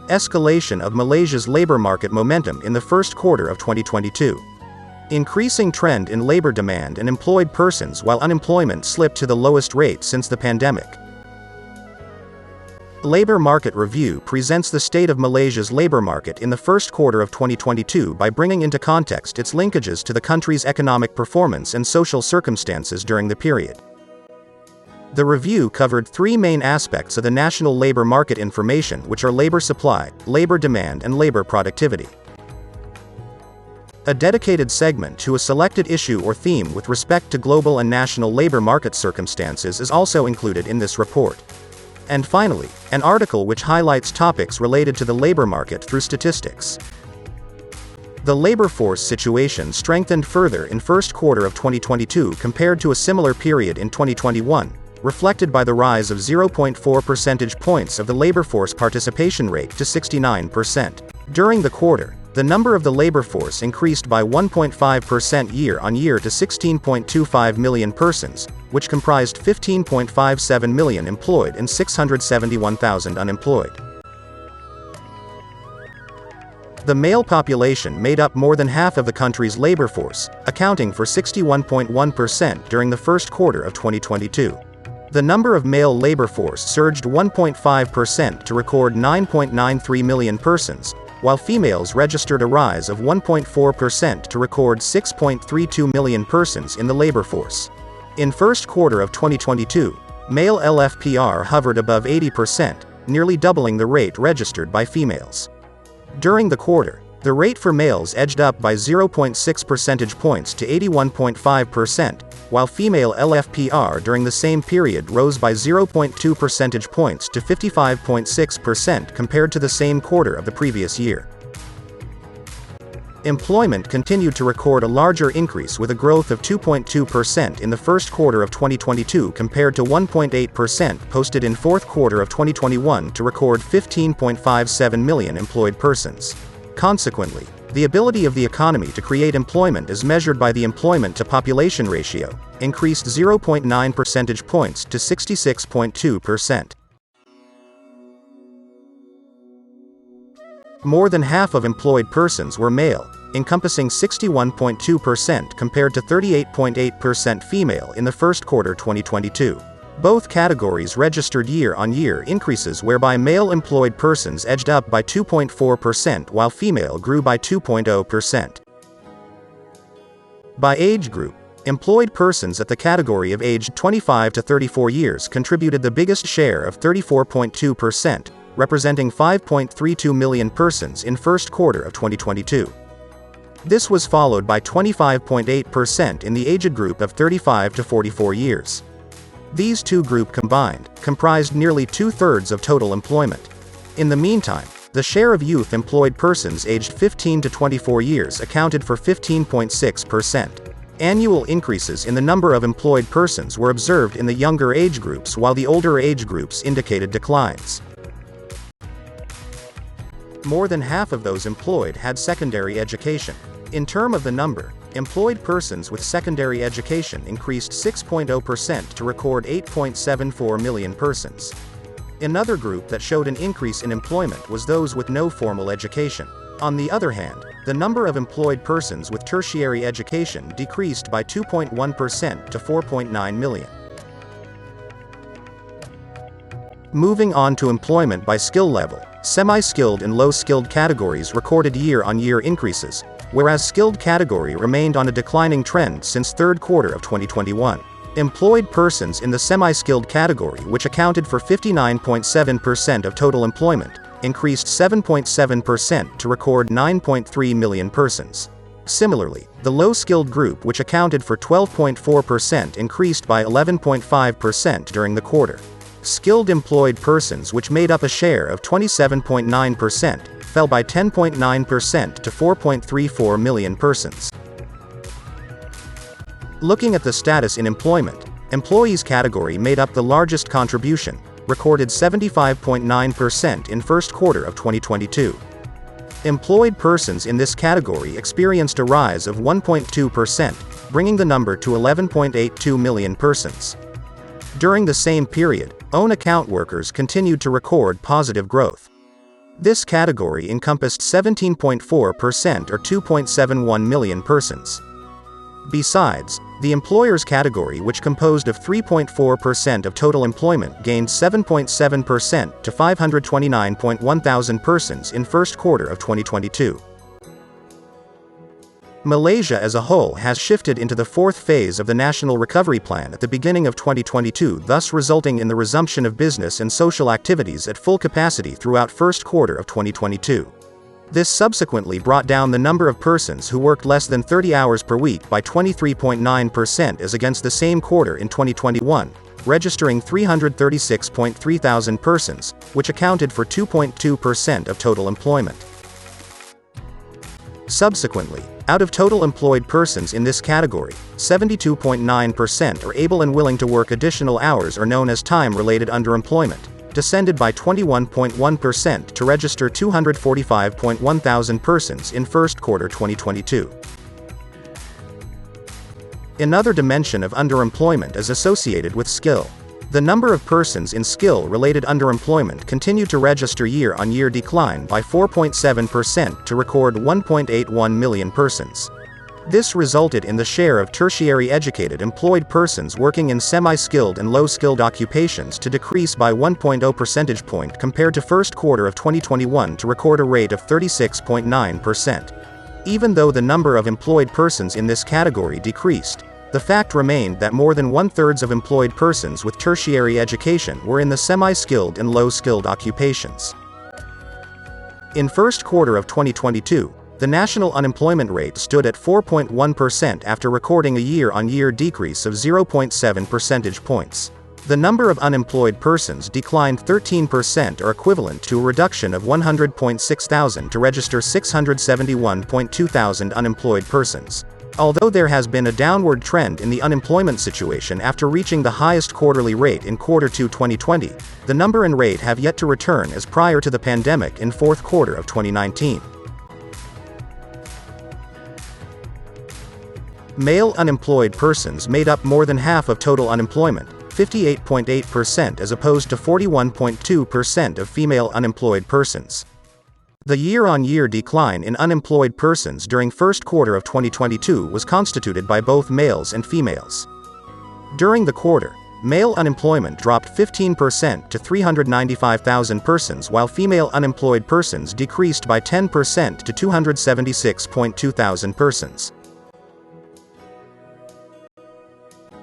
Escalation of Malaysia's labor market momentum in the first quarter of 2022. Increasing trend in labor demand and employed persons while unemployment slipped to the lowest rate since the pandemic. Labor Market Review presents the state of Malaysia's labor market in the first quarter of 2022 by bringing into context its linkages to the country's economic performance and social circumstances during the period. The review covered three main aspects of the national labor market information, which are labor supply, labor demand, and labor productivity. A dedicated segment to a selected issue or theme with respect to global and national labor market circumstances is also included in this report. And finally, an article which highlights topics related to the labor market through statistics. The labor force situation strengthened further in first quarter of 2022 compared to a similar period in 2021, reflected by the rise of 0.4 percentage points of the labor force participation rate to 69%. During the quarter, the number of the labor force increased by 1.5% year-on-year to 16.25 million persons, which comprised 15.57 million employed and 671,000 unemployed. The male population made up more than half of the country's labor force, accounting for 61.1% during the first quarter of 2022. The number of male labor force surged 1.5% to record 9.93 million persons, while females registered a rise of 1.4% to record 6.32 million persons in the labor force. In first quarter of 2022, male LFPR hovered above 80%, nearly doubling the rate registered by females. During the quarter, the rate for males edged up by 0.6 percentage points to 81.5%, while female LFPR during the same period rose by 0.2 percentage points to 55.6% compared to the same quarter of the previous year. Employment continued to record a larger increase with a growth of 2.2% in the first quarter of 2022 compared to 1.8% posted in fourth quarter of 2021 to record 15.57 million employed persons. Consequently, the ability of the economy to create employment as measured by the employment to population ratio increased 0.9 percentage points to 66.2%. More than half of employed persons were male, encompassing 61.2% compared to 38.8% female in the first quarter 2022. Both categories registered year-on-year increases whereby male employed persons edged up by 2.4% while female grew by 2.0%. By age group, employed persons at the category of aged 25 to 34 years contributed the biggest share of 34.2%, representing 5.32 million persons in first quarter of 2022. This was followed by 25.8% in the aged group of 35 to 44 years. These two groups combined comprised nearly two-thirds of total employment. In the meantime, the share of youth employed persons aged 15 to 24 years accounted for 15.6%. Annual increases in the number of employed persons were observed in the younger age groups while the older age groups indicated declines. More than half of those employed had secondary education. In terms of the number, employed persons with secondary education increased 6.0% to record 8.74 million persons. Another group that showed an increase in employment was those with no formal education. On the other hand, the number of employed persons with tertiary education decreased by 2.1% to 4.9 million. Moving on to employment by skill level, semi-skilled and low-skilled categories recorded year-on-year increases, whereas skilled category remained on a declining trend since third quarter of 2021. Employed persons in the semi-skilled category, which accounted for 59.7% of total employment, increased 7.7% to record 9.3 million persons. Similarly, the low-skilled group, which accounted for 12.4%, increased by 11.5% during the quarter. Skilled employed persons, which made up a share of 27.9%, fell by 10.9% to 4.34 million persons. Looking at the status in employment, employees category made up the largest contribution, recorded 75.9% in first quarter of 2022. Employed persons in this category experienced a rise of 1.2%, bringing the number to 11.82 million persons. During the same period, own account workers continued to record positive growth. This category encompassed 17.4% or 2.71 million persons. Besides, the employers category, which composed of 3.4% of total employment, gained 7.7% to 529.1 thousand persons in first quarter of 2022. Malaysia as a whole has shifted into the fourth phase of the National Recovery Plan at the beginning of 2022, thus resulting in the resumption of business and social activities at full capacity throughout first quarter of 2022. This subsequently brought down the number of persons who worked less than 30 hours per week by 23.9% as against the same quarter in 2021, registering 336.3 thousand persons, which accounted for 2.2% of total employment. Subsequently, out of total employed persons in this category, 72.9% are able and willing to work additional hours, or known as time-related underemployment, descended by 21.1% to register 245.1 thousand persons in first quarter 2022. Another dimension of underemployment is associated with skill. The number of persons in skill-related underemployment continued to register year-on-year decline by 4.7% to record 1.81 million persons. This resulted in the share of tertiary educated employed persons working in semi-skilled and low-skilled occupations to decrease by 1.0 percentage point compared to first quarter of 2021 to record a rate of 36.9%. Even though the number of employed persons in this category decreased, the fact remained that more than one-third of employed persons with tertiary education were in the semi-skilled and low-skilled occupations. In first quarter of 2022, the national unemployment rate stood at 4.1% after recording a year-on-year decrease of 0.7 percentage points. The number of unemployed persons declined 13%, or equivalent to a reduction of 100.6 thousand to register 671.2 thousand unemployed persons. Although there has been a downward trend in the unemployment situation after reaching the highest quarterly rate in quarter 2 2020, the number and rate have yet to return as prior to the pandemic in fourth quarter of 2019. Male unemployed persons made up more than half of total unemployment, 58.8% as opposed to 41.2% of female unemployed persons. The year-on-year decline in unemployed persons during first quarter of 2022 was constituted by both males and females. During the quarter, male unemployment dropped 15% to 395,000 persons, while female unemployed persons decreased by 10% to 276.2 thousand persons.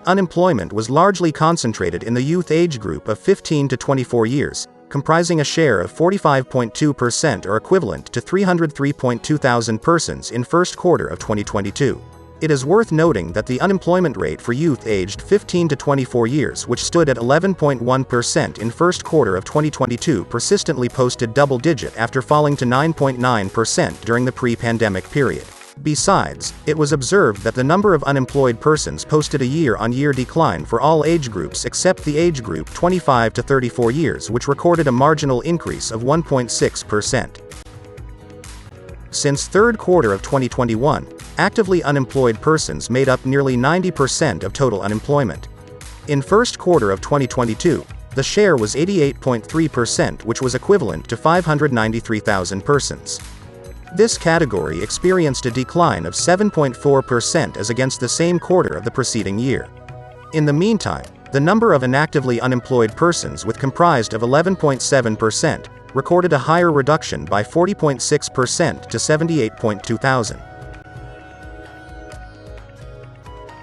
Unemployment was largely concentrated in the youth age group of 15 to 24 years, comprising a share of 45.2%, or equivalent to 303.2 thousand persons in first quarter of 2022. It is worth noting that the unemployment rate for youth aged 15 to 24 years, which stood at 11.1% in first quarter of 2022, persistently posted double-digit after falling to 9.9% during the pre-pandemic period. Besides, it was observed that the number of unemployed persons posted a year-on-year decline for all age groups except the age group 25 to 34 years, which recorded a marginal increase of 1.6%. Since third quarter of 2021, actively unemployed persons made up nearly 90% of total unemployment. In first quarter of 2022, the share was 88.3%, which was equivalent to 593,000 persons. This category experienced a decline of 7.4% as against the same quarter of the preceding year. In the meantime, the number of inactively unemployed persons, with comprised of 11.7%, recorded a higher reduction by 40.6% to 78.2 thousand.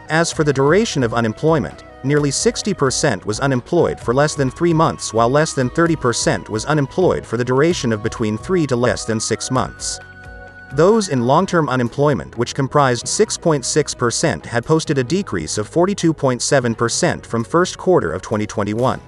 As for the duration of unemployment, nearly 60% was unemployed for less than 3 months, while less than 30% was unemployed for the duration of between 3 to less than 6 months. Those in long-term unemployment, which comprised 6.6%, had posted a decrease of 42.7% from first quarter of 2021.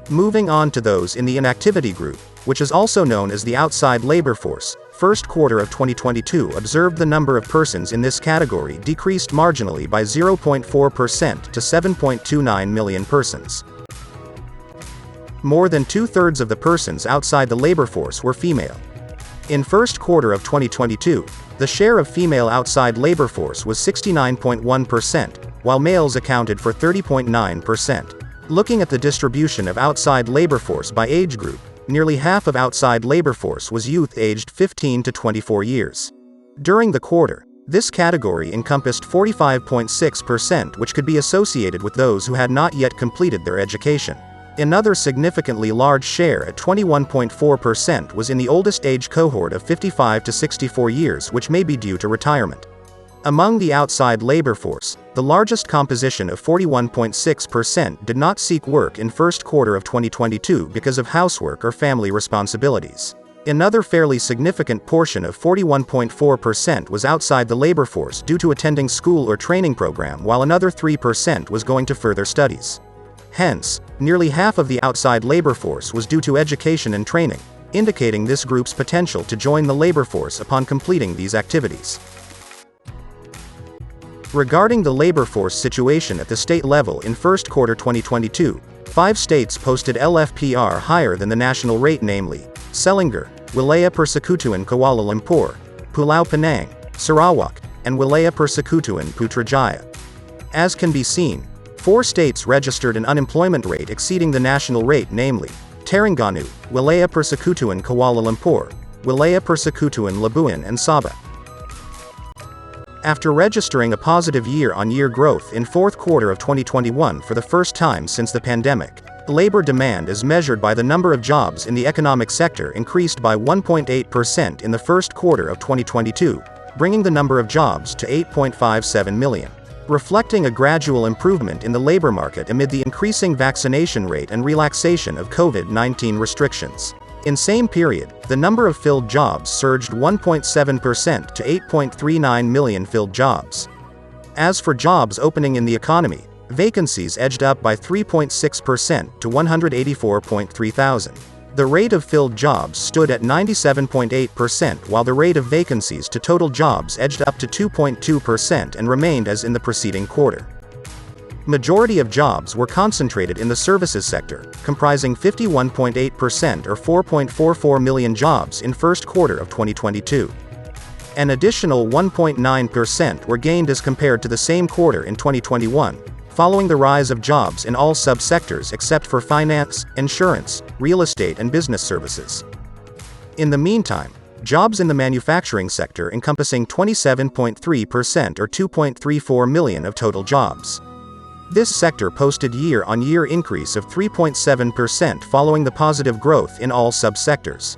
Moving on to those in the inactivity group, which is also known as the outside labor force, first quarter of 2022 observed the number of persons in this category decreased marginally by 0.4% to 7.29 million persons. More than two-thirds of the persons outside the labor force were female. In first quarter of 2022, the share of female outside labor force was 69.1%, while males accounted for 30.9%. Looking at the distribution of outside labor force by age group, nearly half of outside labor force was youth aged 15 to 24 years. During the quarter, this category encompassed 45.6%, which could be associated with those who had not yet completed their education. Another significantly large share at 21.4% was in the oldest age cohort of 55 to 64 years, which may be due to retirement. Among the outside labor force, the largest composition of 41.6% did not seek work in first quarter of 2022 because of housework or family responsibilities. Another fairly significant portion of 41.4% was outside the labor force due to attending school or training program, while another 3% was going to further studies. Hence, nearly half of the outside labor force was due to education and training, indicating this group's potential to join the labor force upon completing these activities. Regarding the labor force situation at the state level in first quarter 2022, 5 states posted LFPR higher than the national rate, namely Selangor, Wilayah Persekutuan Kuala Lumpur, Pulau Pinang, Sarawak, and Wilayah Persekutuan Putrajaya. As can be seen, 4 states registered an unemployment rate exceeding the national rate, namely Terengganu, Wilayah Persekutuan Kuala Lumpur, Wilayah Persekutuan Labuan, and Sabah. After registering a positive year-on-year growth in fourth quarter of 2021 for the first time since the pandemic, labor demand as measured by the number of jobs in the economic sector increased by 1.8% in the first quarter of 2022, bringing the number of jobs to 8.57 million. Reflecting a gradual improvement in the labor market amid the increasing vaccination rate and relaxation of COVID-19 restrictions. In same period, the number of filled jobs surged 1.7% to 8.39 million filled jobs. As for jobs opening in the economy, vacancies edged up by 3.6% to 184.3 thousand. The rate of filled jobs stood at 97.8%, while the rate of vacancies to total jobs edged up to 2.2% and remained as in the preceding quarter. Majority of jobs were concentrated in the services sector, comprising 51.8% or 4.44 million jobs in first quarter of 2022. An additional 1.9% were gained as compared to the same quarter in 2021, following the rise of jobs in all subsectors except for finance, insurance, real estate and business services. In the meantime, jobs in the manufacturing sector encompassing 27.3% or 2.34 million of total jobs. This sector posted year-on-year increase of 3.7% following the positive growth in all subsectors.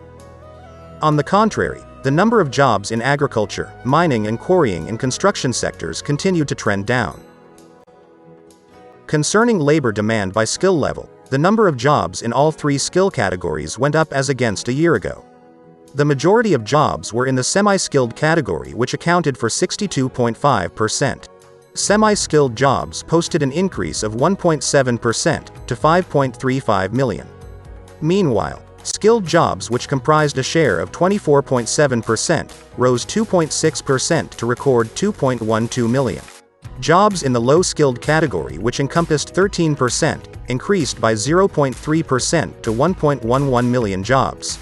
On the contrary, the number of jobs in agriculture, mining and quarrying and construction sectors continued to trend down. Concerning labor demand by skill level, the number of jobs in all 3 skill categories went up as against a year ago. The majority of jobs were in the semi-skilled category, which accounted for 62.5%. Semi-skilled jobs posted an increase of 1.7% to 5.35 million. Meanwhile, skilled jobs, which comprised a share of 24.7%, rose 2.6% to record 2.12 million. Jobs in the low-skilled category, which encompassed 13%, increased by 0.3% to 1.11 million jobs.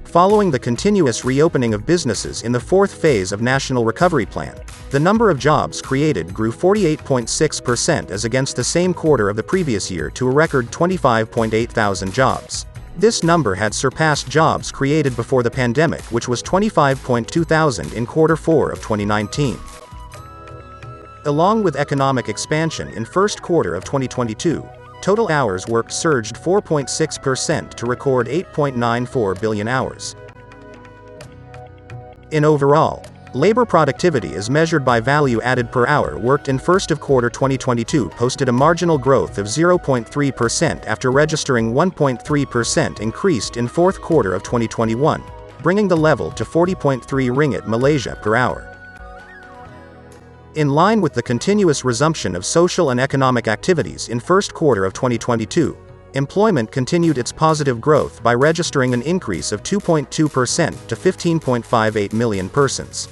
Following the continuous reopening of businesses in the fourth phase of National Recovery Plan, the number of jobs created grew 48.6% as against the same quarter of the previous year to a record 25.8 thousand jobs. This number had surpassed jobs created before the pandemic, which was 25.2 thousand in quarter 4 of 2019. Along with economic expansion in first quarter of 2022, total hours worked surged 4.6% to record 8.94 billion hours. In overall, labor productivity as measured by value added per hour worked in first of quarter 2022 posted a marginal growth of 0.3% after registering 1.3% increased in fourth quarter of 2021, bringing the level to 40.3 ringgit Malaysia per hour. In line with the continuous resumption of social and economic activities in first quarter of 2022, employment continued its positive growth by registering an increase of 2.2% to 15.58 million persons.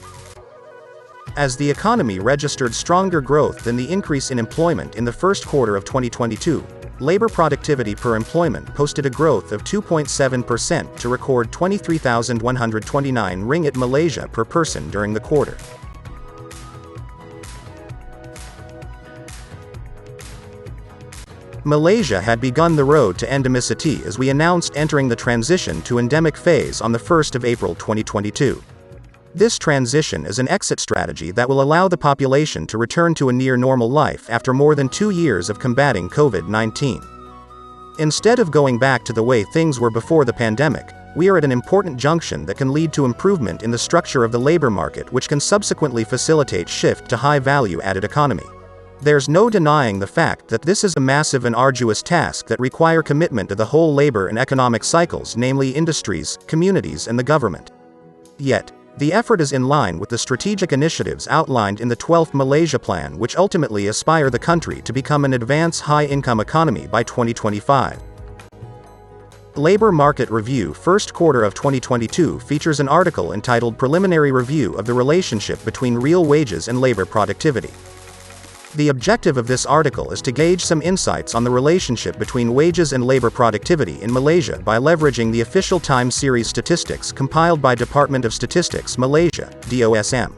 As the economy registered stronger growth than the increase in employment in the first quarter of 2022, labor productivity per employment posted a growth of 2.7% to record 23,129 ringgit Malaysia per person during the quarter. Malaysia had begun the road to endemicity as we announced entering the transition to endemic phase on the 1st of April 2022. This transition is an exit strategy that will allow the population to return to a near-normal life after more than 2 years of combating COVID-19. Instead of going back to the way things were before the pandemic, we are at an important junction that can lead to improvement in the structure of the labor market, which can subsequently facilitate shift to high-value added economy. There's no denying the fact that this is a massive and arduous task that require commitment to the whole labor and economic cycles, namely industries, communities and the government. Yet, the effort is in line with the strategic initiatives outlined in the 12th Malaysia Plan, which ultimately aspire the country to become an advanced high-income economy by 2025. Labor Market Review First Quarter of 2022 features an article entitled Preliminary Review of the Relationship Between Real Wages and Labor Productivity. The objective of this article is to gauge some insights on the relationship between wages and labor productivity in Malaysia by leveraging the official time series statistics compiled by Department of Statistics Malaysia, DOSM.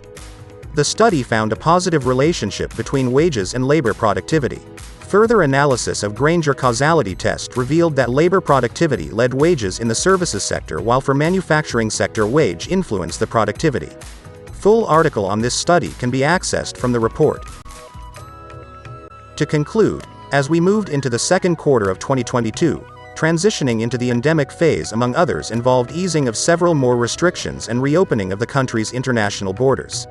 The study found a positive relationship between wages and labor productivity. Further analysis of Granger causality test revealed that labor productivity led wages in the services sector, while for manufacturing sector wage influenced the productivity. Full article on this study can be accessed from the report. To conclude, as we moved into the second quarter of 2022, transitioning into the endemic phase among others involved easing of several more restrictions and reopening of the country's international borders.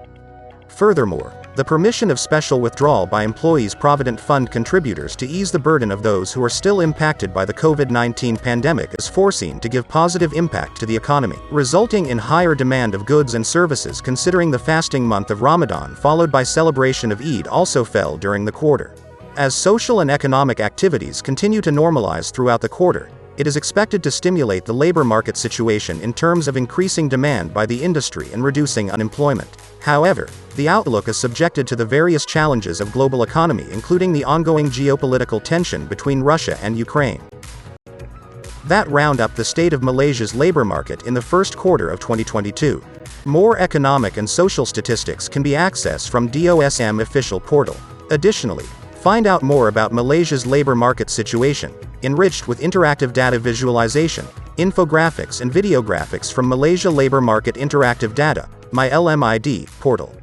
Furthermore, the permission of special withdrawal by employees' provident fund contributors to ease the burden of those who are still impacted by the COVID-19 pandemic is foreseen to give positive impact to the economy, resulting in higher demand of goods and services considering the fasting month of Ramadan followed by celebration of Eid also fell during the quarter. As social and economic activities continue to normalize throughout the quarter, it is expected to stimulate the labor market situation in terms of increasing demand by the industry and reducing unemployment. However, the outlook is subjected to the various challenges of global economy, including the ongoing geopolitical tension between Russia and Ukraine. That round up the state of Malaysia's labor market in the first quarter of 2022. More economic and social statistics can be accessed from DOSM official portal. Additionally, find out more about Malaysia's labor market situation, enriched with interactive data visualization, infographics and videographics from Malaysia Labor Market Interactive Data, My LMID, portal.